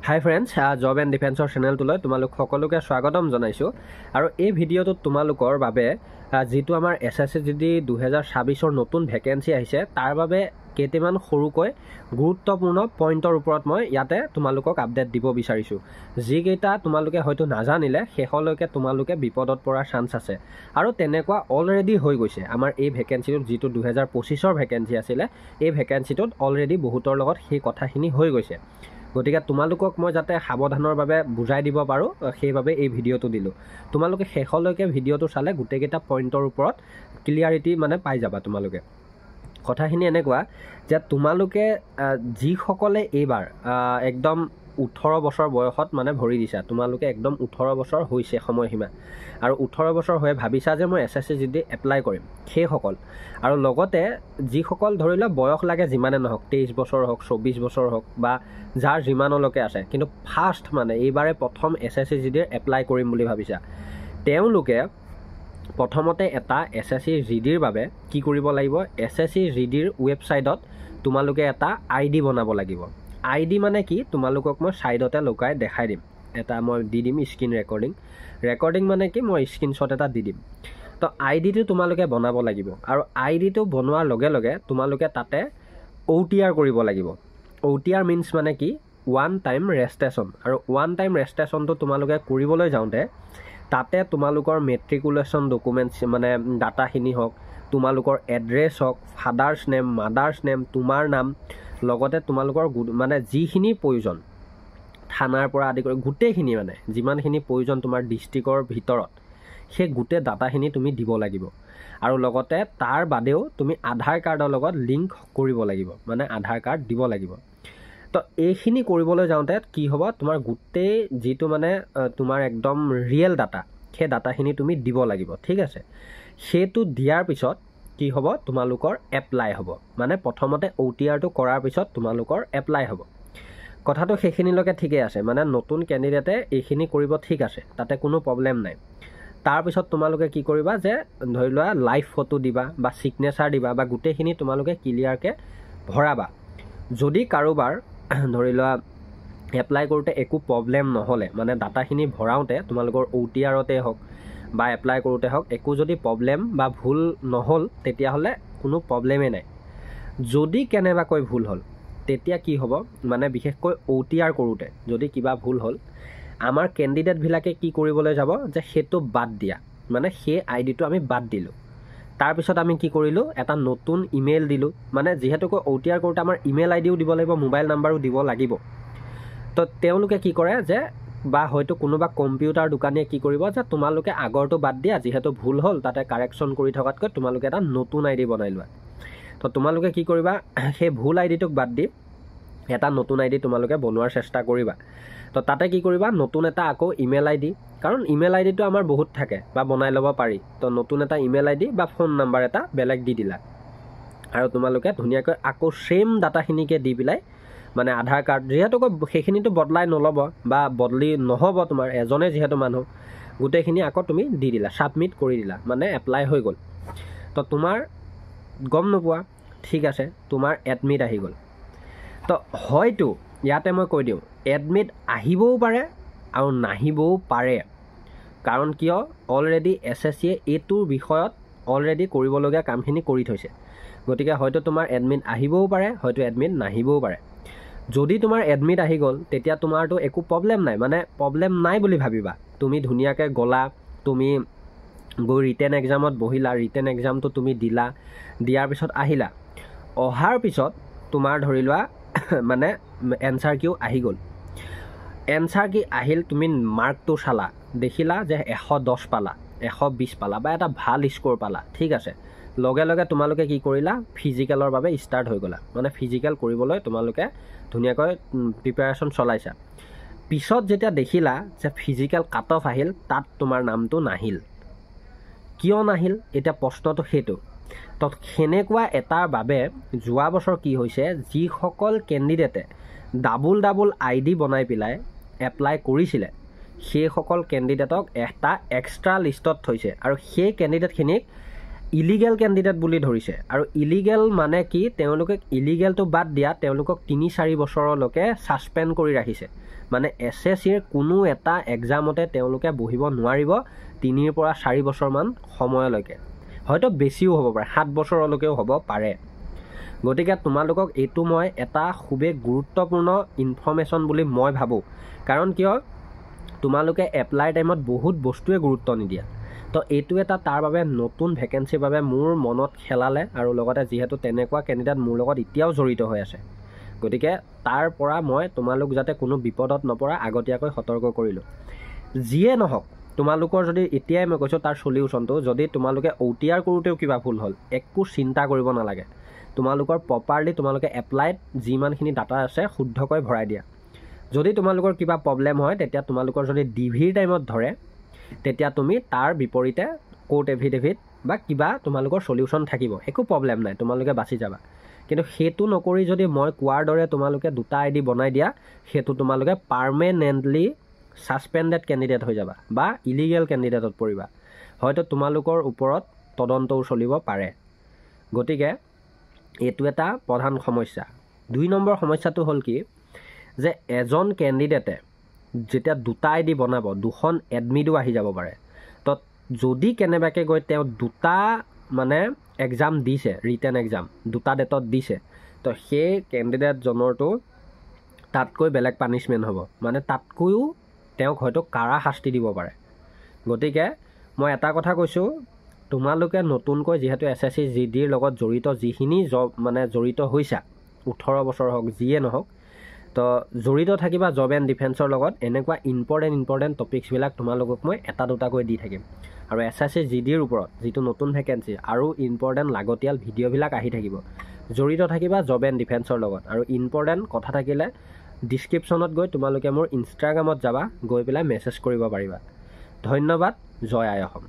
High friends, job and ডিফেন্সৰ চেনেলটোলৈ তোমালোক সকলোকে স্বাগতম জনাইছোঁ। আৰু এই ভিডিঅ'টোত তোমালোকৰ বাবে যিটো আমাৰ SSCGD 2026ৰ নতুন ভেকেঞ্চি আহিছে তাৰ বাবে কেইটামান সৰুকৈ গুৰুত্বপূৰ্ণ পইণ্টৰ ওপৰত মই ইয়াতে তোমালোকক আপডেট দিব বিচাৰিছোঁ। যিকেইটা তোমালোকে হয়তো নাজানিলে শেষলৈকে তোমালোকে বিপদত পৰাৰ চান্স আছে। আৰু তেনেকুৱা অলৰেডি হৈ গৈছে। আমাৰ এই ভেকেঞ্চিটোত যিটো 2025ৰ ভেকেঞ্চি আছিলে, এই ভেকেঞ্চিটোত অলৰেডি বহুতৰ লগত সেই কথাখিনি হৈ গৈছে। গতিকে তোমালোকক মই যাতে সাৱধানৰ বাবে বুজাই দিব পাৰোঁ, সেইবাবে এই ভিডিঅ'টো দিলোঁ। তোমালোকে শেষলৈকে ভিডিঅ'টো চালে গোটেইকেইটা পইণ্টৰ ওপৰত ক্লিয়াৰিটি পাই যাবা। তোমালোকে কথাখিনি এনেকুৱা যে তোমালোকে যিসকলে এইবাৰ একদম 18 বছৰ বয়সত ভৰি দিছা, তোমালোকে একদম 18 বছৰ হৈছে সময়সীমা, আৰু 18 বছৰ হৈ ভাবিছা যে মই SSCGD এপ্লাই কৰিম, সেইসকল। আৰু লগতে যিসকল ধৰি লোৱা বয়স লাগে যিমানে নহওক, 23 বছৰ হওক, 24 বছৰ হওক, বা যাৰ যিমানলৈকে আছে, কিন্তু ফাৰ্ষ্ট এইবাৰে প্ৰথম SSCGDৰ এপ্লাই কৰিম বুলি ভাবিছা, তেওঁলোকে প্ৰথমতে এটা SSCGDৰ বাবে কি কৰিব লাগিব? SSCGDৰ ৱেবছাইটত তোমালোকে এটা ID বনাব লাগিব। ID কি? তোমালোকক মই ছাইডতে লগাই দেখাই দিম। এটা মই দি দিম স্ক্ৰীন ৰেকৰ্ডিং কি? মই স্ক্ৰীনশ্বট এটা দি দিম। তো IDটো তোমালোকে বনাব লাগিব। আৰু IDটো বনোৱাৰ লগে লগে তোমালোকে তাতে OTR কৰিব লাগিব। OTR মিনছ কি? One time registration. আৰু ওৱান টাইম ৰেজিষ্ট্ৰেশ্যনটো তোমালোকে কৰিবলৈ যাওঁতে তাতে তোমালোকৰ মেট্ৰিকুলেশ্যন ডকুমেণ্টছ ডাটাখিনি হওক, তোমালোকৰ এড্ৰেছ হওক, ফাদাৰ্ছ নেম, মাদাৰ্ছ নেম, তোমাৰ নাম, লগতে তোমালোকৰ যিখিনি প্ৰয়োজন থানাৰ পৰা আদি কৰি গোটেইখিনি যিমানখিনি প্ৰয়োজন তোমাৰ ডিষ্ট্ৰিক্টৰ ভিতৰত, সেই গোটেই ডাটাখিনি তুমি দিব লাগিব। আৰু লগতে তাৰ বাদেও তুমি আধাৰ কাৰ্ডৰ লগত লিংক কৰিব লাগিব, আধাৰ কাৰ্ড দিব লাগিব। তো এইখিনি কৰিবলৈ যাওঁতে কি হ'ব? তোমাৰ গোটেই যিটো তোমাৰ একদম ৰিয়েল ডাটা, সেই ডাটাখিনি তুমি দিব লাগিব। ঠিক আছে? সেইটো দিয়াৰ পিছত কি হ'ব? তোমালোকৰ এপ্লাই হ'ব। প্ৰথমতে OTRটো কৰাৰ পিছত তোমালোকৰ এপ্লাই হ'ব। কথাটো সেইখিনিলৈকে ঠিকেই আছে। নতুন কেণ্ডিডেটে এইখিনি কৰিব, ঠিক আছে, তাতে কোনো প্ৰব্লেম নাই। তাৰপিছত তোমালোকে কি কৰিবা যে ধৰি লোৱা লাইভ ফটো দিবা বা ছিগনেচাৰ দিবা, বা গোটেইখিনি তোমালোকে ক্লিয়াৰকৈ ভৰাবা। যদি কাৰোবাৰ ধৰি লোৱা এপ্লাই কৰোঁতে একো প্ৰব্লেম নহ'লে, ডাটাখিনি ভৰাওঁতে তোমালোকৰ OTRতে হওক বা এপ্লাই কৰোঁতে হওক একো যদি প্ৰব্লেম বা ভুল নহ'ল, তেতিয়াহ'লে কোনো প্ৰব্লেমেই নাই। যদি কেনেবাকৈ ভুল হ'ল, তেতিয়া কি হ'ব? বিশেষকৈ OTR কৰোঁতে যদি কিবা ভুল হ'ল, আমাৰ কেণ্ডিডেটবিলাকে কি কৰিবলৈ যাব যে সেইটো বাদ দিয়া, সেই IDটো আমি বাদ দিলোঁ। তাৰপিছত আমি কি কৰিলোঁ? এটা নতুন ইমেইল দিলোঁ। যিহেতুকৈ OTR কৰোঁতে আমাৰ ইমেইল IDও দিব লাগিব, মোবাইল নাম্বাৰো দিব লাগিব। তো তেওঁলোকে কি কৰে যে, বা হয়তো কোনোবা কম্পিউটাৰ দোকানীয়ে কি কৰিব যে তোমালোকে আগৰটো বাদ দিয়া, যিহেতু ভুল হ'ল তাতে কাৰেকশ্যন কৰি থকাতকৈ তোমালোকে এটা নতুন ID বনাই লোৱা। তো তোমালোকে কি কৰিবা? সেই ভুল IDটোক বাদ দি এটা নতুন ID তোমালোকে বনোৱাৰ চেষ্টা কৰিবা। তো তাতে কি কৰিবা? নতুন এটা আকৌ ইমেইল ID, কাৰণ ইমেইল IDটো আমাৰ বহুত থাকে বা বনাই ল'ব পাৰি। তো নতুন এটা ইমেইল ID বা ফোন নাম্বাৰ এটা বেলেগ দি দিলা, আৰু তোমালোকে ধুনীয়াকৈ আকৌ ছেইম ডাটাখিনিকে দি পেলাই আধাৰ কাৰ্ড, যিহেতুকৈ সেইখিনিতো বদলাই নল'ব বা বদলি নহ'ব, তোমাৰ এজনে যিহেতু মানুহ, গোটেইখিনি আকৌ তুমি দি দিলা, ছাবমিট কৰি দিলা, এপ্লাই হৈ গ'ল। তো তোমাৰ গম নোপোৱা, ঠিক আছে, তোমাৰ এডমিট আহি গ'ল। তো হয়তো ইয়াতে মই কৈ দিওঁ, এডমিট আহিবও পাৰে আৰু নাহিবও পাৰে। কাৰণ কিয়? অলৰেডি SSCয়ে এইটোৰ বিষয়ত অলৰেডি কৰিবলগীয়া কামখিনি কৰি থৈছে। গতিকে হয়তো তোমাৰ এডমিট আহিবও পাৰে, হয়তো এডমিট নাহিবও পাৰে। যদি তোমাৰ এডমিট আহি গ'ল, তেতিয়া তোমাৰতো একো প্ৰব্লেম নাই, প্ৰব্লেম নাই বুলি ভাবিবা। তুমি ধুনীয়াকৈ গ'লা, তুমি গৈ ৰিটেন এক্সামত বহিলা, ৰিটেন এক্সামটো তুমি দিলা, দিয়াৰ পিছত আহিলা। অহাৰ পিছত তোমাৰ ধৰি লোৱা এনচাৰ কিউ আহি গ'ল। এনচাৰ কি আহিল, তুমি মাৰ্কটো চালা, দেখিলা যে 110 পালা, 120 পালা, বা এটা ভাল স্ক'ৰ পালা, ঠিক আছে। লগে লগে তোমালোকে কি কৰিলা? ফিজিকেলৰ বাবে ষ্টাৰ্ট হৈ গ'লা, ফিজিকেল কৰিবলৈ তোমালোকে ধুনীয়াকৈ প্ৰিপেৰেশ্যন চলাইছা। পিছত যেতিয়া দেখিলা যে ফিজিকেল কাট অফ আহিল, তাত তোমাৰ নামটো নাহিল। কিয় নাহিল? এতিয়া প্ৰশ্নটো সেইটো। তো সেনেকুৱা এটাৰ বাবে যোৱা বছৰ কি হৈছে, যিসকল কেণ্ডিডেটে ডাবল ID বনাই পেলাই এপ্লাই কৰিছিলে, সেইসকল কেণ্ডিডেটক এটা এক্সট্ৰা লিষ্টত থৈছে, আৰু সেই কেণ্ডিডেটখিনিক ইলিগেল কেণ্ডিডেট বুলি ধৰিছে আৰু ইলিগেল মানে কি তেওঁলোকে ইলিগেলটো বাদ দিয়া তেওঁলোকক 3-4 বছৰলৈকে ছাছপেণ্ড কৰি ৰাখিছে মানে SSCৰ কোনো এটা এক্সামতে তেওঁলোকে বহিব নোৱাৰিব 3 পৰা 4 বছৰমান সময়লৈকে হয়তো বেছিও হ'ব পাৰে 7 বছৰলৈকেও হ'ব পাৰে গতিকে তোমালোকক এইটো মই এটা খুবেই গুৰুত্বপূৰ্ণ ইনফৰমেশ্যন বুলি মই ভাবোঁ কাৰণ কিয় তোমালোকে এপ্লাই টাইমত বহুত বস্তুৱে গুৰুত্ব নিদিয়া তো এইটো এটা তাৰ বাবে নতুন ভেকেন্সিৰ বাবে মোৰ মনত খেলালে আৰু লগতে যিহেতু তেনেকুৱা কেণ্ডিডেট মোৰ লগত এতিয়াও জড়িত হৈ আছে গতিকে তাৰ পৰা মই তোমালোক যাতে কোনো বিপদত নপৰা আগতীয়াকৈ সতৰ্ক কৰিলোঁ যিয়ে নহওক তোমালোকৰ যদি এতিয়াই মই কৈছোঁ তাৰ সলিউশ্যনটো যদি তোমালোকে OTR কৰোঁতেও কিবা ভুল হ'ল একো চিন্তা কৰিব নালাগে তোমালোকৰ প্ৰপাৰলি তোমালোকে এপ্লাইড যিমানখিনি ডাটা আছে শুদ্ধকৈ ভৰাই দিয়া যদি তোমালোকৰ কিবা প্ৰব্লেম হয় তেতিয়া তোমালোকৰ যদি ডিভিৰ টাইমত ধৰে তেতিয়া তুমি তাৰ বিপৰীতে কোৰ্ট এফিডেভিট বা কিবা তোমালোকৰ সলিউশ্যন থাকিব একো প্ৰব্লেম নাই তোমালোকে বাচি যাবা কিন্তু সেইটো নকৰি যদি মই কোৱাৰ দৰে তোমালোকে 2টা ID বনাই দিয়া সেইটো তোমালোকে পাৰ্মানেণ্টলি ছাছপেণ্ডেড কেণ্ডিডেট হৈ যাবা বা ইলিগেল কেণ্ডিডেটত পৰিবা হয়তো তোমালোকৰ ওপৰত তদন্তও চলিব পাৰে গতিকে এইটো এটা প্ৰধান সমস্যা 2 নম্বৰ সমস্যাটো হ'ল কি যে এজন কেণ্ডিডেটে যেতিয়া 2টা ID বনাব 2খন এডমিটো আহি যাব পাৰে তো যদি কেনেবাকৈ গৈ তেওঁ 2টা মানে এক্সাম দিছে ৰিটেন এক্সাম 2টা ডেটত দিছে তো সেই কেণ্ডিডেটজনৰটো তাতকৈ বেলেগ পানিছমেণ্ট হ'ব মানে তাতকৈও তেওঁক হয়তো কাৰা শাস্তি দিব পাৰে গতিকে মই এটা কথা কৈছোঁ তোমালোকে নতুনকৈ যিহেতু SSC GDৰ লগত জড়িত যিখিনি জব মানে জড়িত হৈছা 18 বছৰ হওক যিয়ে নহওক তো জড়িত থাকিবা জব এণ্ড ডিফেন্সৰ লগত এনেকুৱা ইম্পৰ্টেণ্ট টপিকছবিলাক তোমালোকক মই এটা দুটাকৈ দি থাকিম আৰু SSC GDৰ ওপৰত যিটো নতুন ভেকেন্সি আৰু ইম্পৰ্টেণ্ট লাগতিয়াল ভিডিঅ'বিলাক আহি থাকিব জড়িত থাকিবা জব এণ্ড ডিফেন্সৰ লগত আৰু ইম্পৰ্টেণ্ট কথা থাকিলে ডিছক্ৰিপশ্যনত গৈ তোমালোকে মোৰ ইনষ্টাগ্ৰামত যাবা গৈ পেলাই মেছেজ কৰিব পাৰিবা ধন্যবাদ জয় আই অসম